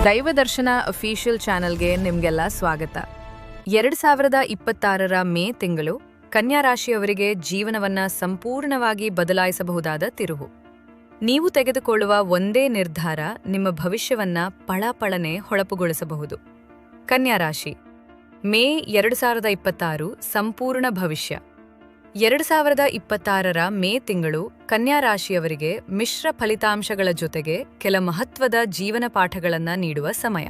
ದೈವದರ್ಶನ official ಚಾನೆಲ್ಗೆ ನಿಮಗೆಲ್ಲ ಸ್ವಾಗತ. 2026ರ ಮೇ ತಿಂಗಳು ಕನ್ಯಾ ರಾಶಿಯವರಿಗೆ ಜೀವನವನ್ನ ಸಂಪೂರ್ಣವಾಗಿ ಬದಲಾಯಿಸಬಹುದಾದ ತಿರುವು. ನೀವು ತೆಗೆದುಕೊಳ್ಳುವ ಒಂದೇ ನಿರ್ಧಾರ ನಿಮ್ಮ ಭವಿಷ್ಯವನ್ನ ಪಳಪಳನೆ ಹೊಳಪುಗೊಳಿಸಬಹುದು. ಕನ್ಯಾ ರಾಶಿ ಮೇ 2026 ಸಂಪೂರ್ಣ ಭವಿಷ್ಯ. 2026ರ ಮೇ ತಿಂಗಳು ಕನ್ಯಾ ರಾಶಿಯವರಿಗೆ ಮಿಶ್ರ ಫಲಿತಾಂಶಗಳ ಜೊತೆಗೆ ಕೆಲ ಮಹತ್ವದ ಜೀವನ ಪಾಠಗಳನ್ನು ನೀಡುವ ಸಮಯ.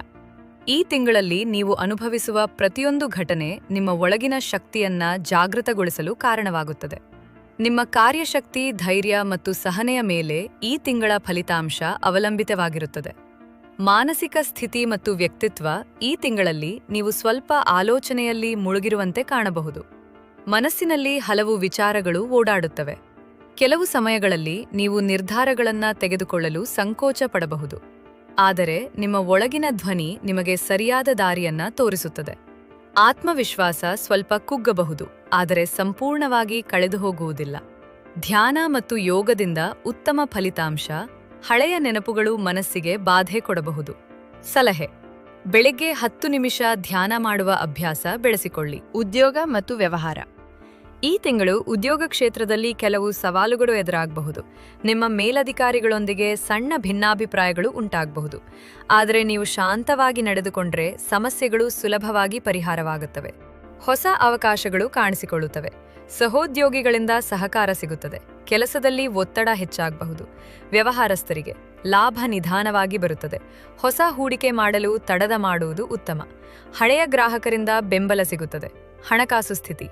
ಈ ತಿಂಗಳಲ್ಲಿ ನೀವು ಅನುಭವಿಸುವ ಪ್ರತಿಯೊಂದು ಘಟನೆ ನಿಮ್ಮ ಒಳಗಿನ ಶಕ್ತಿಯನ್ನ ಜಾಗೃತಗೊಳಿಸಲು ಕಾರಣವಾಗುತ್ತದೆ. ನಿಮ್ಮ ಕಾರ್ಯಶಕ್ತಿ, ಧೈರ್ಯ ಮತ್ತು ಸಹನೆಯ ಮೇಲೆ ಈ ತಿಂಗಳ ಫಲಿತಾಂಶ ಅವಲಂಬಿತವಾಗಿರುತ್ತದೆ. ಮಾನಸಿಕ ಸ್ಥಿತಿ ಮತ್ತು ವ್ಯಕ್ತಿತ್ವ ಈ ತಿಂಗಳಲ್ಲಿ ನೀವು ಸ್ವಲ್ಪ ಆಲೋಚನೆಯಲ್ಲಿ ಮುಳುಗಿರುವಂತೆ ಕಾಣಬಹುದು. ಮನಸ್ಸಿನಲ್ಲಿ ಹಲವು ವಿಚಾರಗಳು ಓಡಾಡುತ್ತವೆ. ಕೆಲವು ಸಮಯಗಳಲ್ಲಿ ನೀವು ನಿರ್ಧಾರಗಳನ್ನು ತೆಗೆದುಕೊಳ್ಳಲು ಸಂಕೋಚ ಪಡಬಹುದು, ಆದರೆ ನಿಮ್ಮ ಒಳಗಿನ ಧ್ವನಿ ನಿಮಗೆ ಸರಿಯಾದ ದಾರಿಯನ್ನ ತೋರಿಸುತ್ತದೆ. ಆತ್ಮವಿಶ್ವಾಸ ಸ್ವಲ್ಪ ಕುಗ್ಗಬಹುದು, ಆದರೆ ಸಂಪೂರ್ಣವಾಗಿ ಕಳೆದುಹೋಗುವುದಿಲ್ಲ. ಧ್ಯಾನ ಮತ್ತು ಯೋಗದಿಂದ ಉತ್ತಮ ಫಲಿತಾಂಶ. ಹಳೆಯ ನೆನಪುಗಳು ಮನಸ್ಸಿಗೆ ಬಾಧೆ ಕೊಡಬಹುದು. ಸಲಹೆ: ಬೆಳಿಗ್ಗೆ 10 ನಿಮಿಷ ಧ್ಯಾನ ಮಾಡುವ ಅಭ್ಯಾಸ ಬೆಳೆಸಿಕೊಳ್ಳಿ. ಉದ್ಯೋಗ ಮತ್ತು ವ್ಯವಹಾರ. ಈ ತಿಂಗಳು ಉದ್ಯೋಗ ಕ್ಷೇತ್ರದಲ್ಲಿ ಕೆಲವು ಸವಾಲುಗಳು ಎದುರಾಗಬಹುದು. ನಿಮ್ಮ ಮೇಲಧಿಕಾರಿಗಳೊಂದಿಗೆ ಸಣ್ಣ ಭಿನ್ನಾಭಿಪ್ರಾಯಗಳು ಉಂಟಾಗಬಹುದು, ಆದರೆ ನೀವು ಶಾಂತವಾಗಿ ನಡೆದುಕೊಂಡ್ರೆ ಸಮಸ್ಯೆಗಳು ಸುಲಭವಾಗಿ ಪರಿಹಾರವಾಗುತ್ತವೆ. ಹೊಸ ಅವಕಾಶಗಳು ಕಾಣಿಸಿಕೊಳ್ಳುತ್ತವೆ. ಸಹೋದ್ಯೋಗಿಗಳಿಂದ ಸಹಕಾರ ಸಿಗುತ್ತದೆ. ಕೆಲಸದಲ್ಲಿ ಒತ್ತಡ ಹೆಚ್ಚಾಗಬಹುದು. ವ್ಯವಹಾರಸ್ಥರಿಗೆ ಲಾಭ ನಿಧಾನವಾಗಿ ಬರುತ್ತದೆ. ಹೊಸ ಹೂಡಿಕೆ ಮಾಡಲು ತಡದ ಮಾಡುವುದು ಉತ್ತಮ. ಹಳೆಯ ಗ್ರಾಹಕರಿಂದ ಬೆಂಬಲ ಸಿಗುತ್ತದೆ. ಹಣಕಾಸು ಸ್ಥಿತಿ.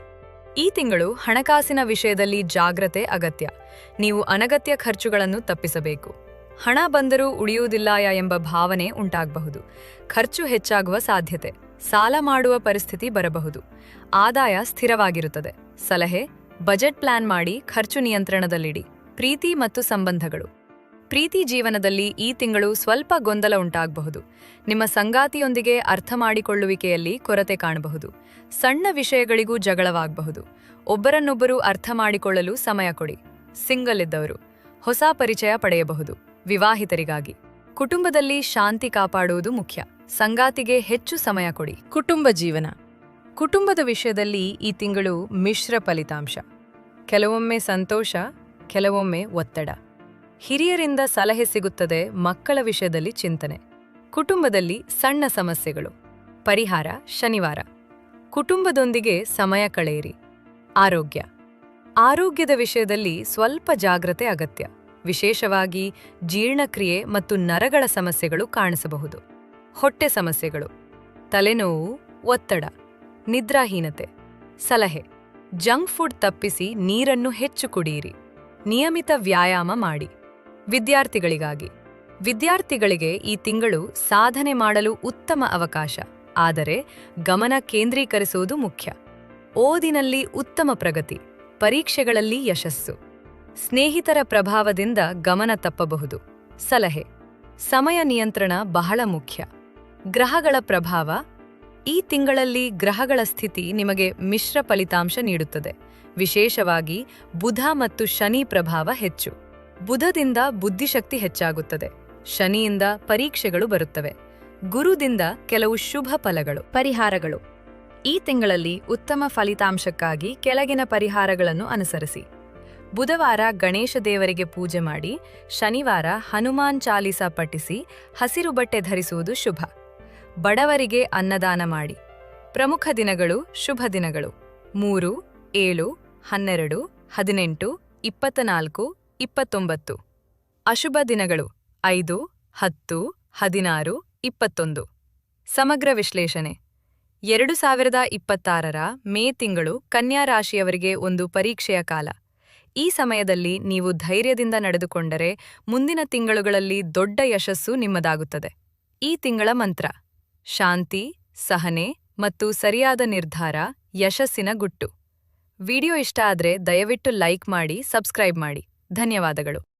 ಈ ತಿಂಗಳು ಹಣಕಾಸಿನ ವಿಷಯದಲ್ಲಿ ಜಾಗ್ರತೆ ಅಗತ್ಯ. ನೀವು ಅನಗತ್ಯ ಖರ್ಚುಗಳನ್ನು ತಪ್ಪಿಸಬೇಕು. ಹಣ ಬಂದರೂ ಉಳಿಯುವುದಿಲ್ಲ ಎಂಬ ಭಾವನೆ ಉಂಟಾಗಬಹುದು. ಖರ್ಚು ಹೆಚ್ಚಾಗುವ ಸಾಧ್ಯತೆ. ಸಾಲ ಮಾಡುವ ಪರಿಸ್ಥಿತಿ ಬರಬಹುದು. ಆದಾಯ ಸ್ಥಿರವಾಗಿರುತ್ತದೆ. ಸಲಹೆ: ಬಜೆಟ್ ಪ್ಲಾನ್ ಮಾಡಿ ಖರ್ಚು ನಿಯಂತ್ರಣದಲ್ಲಿಡಿ. ಪ್ರೀತಿ ಮತ್ತು ಸಂಬಂಧಗಳು. ಪ್ರೀತಿ ಜೀವನದಲ್ಲಿ ಈ ತಿಂಗಳು ಸ್ವಲ್ಪ ಗೊಂದಲ ಉಂಟಾಗಬಹುದು. ನಿಮ್ಮ ಸಂಗಾತಿಯೊಂದಿಗೆ ಅರ್ಥ ಮಾಡಿಕೊಳ್ಳುವಿಕೆಯಲ್ಲಿ ಕೊರತೆ ಕಾಣಬಹುದು. ಸಣ್ಣ ವಿಷಯಗಳಿಗೂ ಜಗಳವಾಗಬಹುದು. ಒಬ್ಬರನ್ನೊಬ್ಬರು ಅರ್ಥ ಮಾಡಿಕೊಳ್ಳಲು ಸಮಯ ಕೊಡಿ. ಸಿಂಗಲ್ ಇದ್ದವರು ಹೊಸ ಪರಿಚಯ ಪಡೆಯಬಹುದು. ವಿವಾಹಿತರಿಗಾಗಿ ಕುಟುಂಬದಲ್ಲಿ ಶಾಂತಿ ಕಾಪಾಡುವುದು ಮುಖ್ಯ. ಸಂಗಾತಿಗೆ ಹೆಚ್ಚು ಸಮಯ ಕೊಡಿ. ಕುಟುಂಬ ಜೀವನ. ಕುಟುಂಬದ ವಿಷಯದಲ್ಲಿ ಈ ತಿಂಗಳು ಮಿಶ್ರ ಫಲಿತಾಂಶ. ಕೆಲವೊಮ್ಮೆ ಸಂತೋಷ, ಕೆಲವೊಮ್ಮೆ ಒತ್ತಡ. ಹಿರಿಯರಿಂದ ಸಲಹೆ ಸಿಗುತ್ತದೆ. ಮಕ್ಕಳ ವಿಷಯದಲ್ಲಿ ಚಿಂತನೆ. ಕುಟುಂಬದಲ್ಲಿ ಸಣ್ಣ ಸಮಸ್ಯೆಗಳು. ಪರಿಹಾರ: ಶನಿವಾರ ಕುಟುಂಬದೊಂದಿಗೆ ಸಮಯ ಕಳೆಯಿರಿ. ಆರೋಗ್ಯ. ಆರೋಗ್ಯದ ವಿಷಯದಲ್ಲಿ ಸ್ವಲ್ಪ ಜಾಗ್ರತೆ ಅಗತ್ಯ. ವಿಶೇಷವಾಗಿ ಜೀರ್ಣಕ್ರಿಯೆ ಮತ್ತು ನರಗಳ ಸಮಸ್ಯೆಗಳು ಕಾಣಿಸಬಹುದು. ಹೊಟ್ಟೆ ಸಮಸ್ಯೆಗಳು. ತಲೆನೋವು, ಒತ್ತಡ, ನಿದ್ರಾಹೀನತೆ. ಸಲಹೆ: ಜಂಕ್ ಫುಡ್ ತಪ್ಪಿಸಿ ನೀರನ್ನು ಹೆಚ್ಚು ಕುಡಿಯಿರಿ. ನಿಯಮಿತ ವ್ಯಾಯಾಮ ಮಾಡಿ. ವಿದ್ಯಾರ್ಥಿಗಳಿಗಾಗಿ. ವಿದ್ಯಾರ್ಥಿಗಳಿಗೆ ಈ ತಿಂಗಳು ಸಾಧನೆ ಮಾಡಲು ಉತ್ತಮ ಅವಕಾಶ, ಆದರೆ ಗಮನ ಕೇಂದ್ರೀಕರಿಸುವುದು ಮುಖ್ಯ. ಓದಿನಲ್ಲಿ ಉತ್ತಮ ಪ್ರಗತಿ. ಪರೀಕ್ಷೆಗಳಲ್ಲಿ ಯಶಸ್ಸು. ಸ್ನೇಹಿತರ ಪ್ರಭಾವದಿಂದ ಗಮನ ತಪ್ಪಬಹುದು. ಸಲಹೆ: ಸಮಯ ನಿಯಂತ್ರಣ ಬಹಳ ಮುಖ್ಯ. ಗ್ರಹಗಳ ಪ್ರಭಾವ. ಈ ತಿಂಗಳಲ್ಲಿ ಗ್ರಹಗಳ ಸ್ಥಿತಿ ನಿಮಗೆ ಮಿಶ್ರ ಫಲಿತಾಂಶ ನೀಡುತ್ತದೆ. ವಿಶೇಷವಾಗಿ ಬುಧ ಮತ್ತು ಶನಿ ಪ್ರಭಾವ ಹೆಚ್ಚು. ಬುಧದಿಂದ ಬುದ್ಧಿಶಕ್ತಿ ಹೆಚ್ಚಾಗುತ್ತದೆ. ಶನಿಯಿಂದ ಪರೀಕ್ಷೆಗಳು ಬರುತ್ತವೆ. ಗುರುದಿಂದ ಕೆಲವು ಶುಭ ಫಲಗಳು. ಪರಿಹಾರಗಳು. ಈ ತಿಂಗಳಲ್ಲಿ ಉತ್ತಮ ಫಲಿತಾಂಶಕ್ಕಾಗಿ ಕೆಳಗಿನ ಪರಿಹಾರಗಳನ್ನು ಅನುಸರಿಸಿ. ಬುಧವಾರ ಗಣೇಶ ದೇವರಿಗೆ ಪೂಜೆ ಮಾಡಿ. ಶನಿವಾರ ಹನುಮಾನ್ ಚಾಲೀಸಾ ಪಠಿಸಿ. ಹಸಿರು ಬಟ್ಟೆ ಧರಿಸುವುದು ಶುಭ. ಬಡವರಿಗೆ ಅನ್ನದಾನ ಮಾಡಿ. ಪ್ರಮುಖ ದಿನಗಳು. ಶುಭ ದಿನಗಳು 3, 7, 12, 18, 24, 29. ಅಶುಭ ದಿನಗಳು 5, 10, 16, 21. ಸಮಗ್ರ ವಿಶ್ಲೇಷಣೆ. 2026ರ ಮೇ ತಿಂಗಳು ಕನ್ಯಾ ರಾಶಿಯವರಿಗೆ ಒಂದು ಪರೀಕ್ಷೆಯ ಕಾಲ. ಈ ಸಮಯದಲ್ಲಿ ನೀವು ಧೈರ್ಯದಿಂದ ನಡೆದುಕೊಂಡರೆ ಮುಂದಿನ ತಿಂಗಳುಗಳಲ್ಲಿ ದೊಡ್ಡ ಯಶಸ್ಸು ನಿಮ್ಮದಾಗುತ್ತದೆ. ಈ ತಿಂಗಳ ಮಂತ್ರ: ಶಾಂತಿ, ಸಹನೆ ಮತ್ತು ಸರಿಯಾದ ನಿರ್ಧಾರ ಯಶಸ್ಸಿನ ಗುಟ್ಟು. ವಿಡಿಯೋ ಇಷ್ಟ ಆದ್ರೆ ದಯವಿಟ್ಟು ಲೈಕ್ ಮಾಡಿ, ಸಬ್ಸ್ಕ್ರೈಬ್ ಮಾಡಿ. ಧನ್ಯವಾದಗಳು.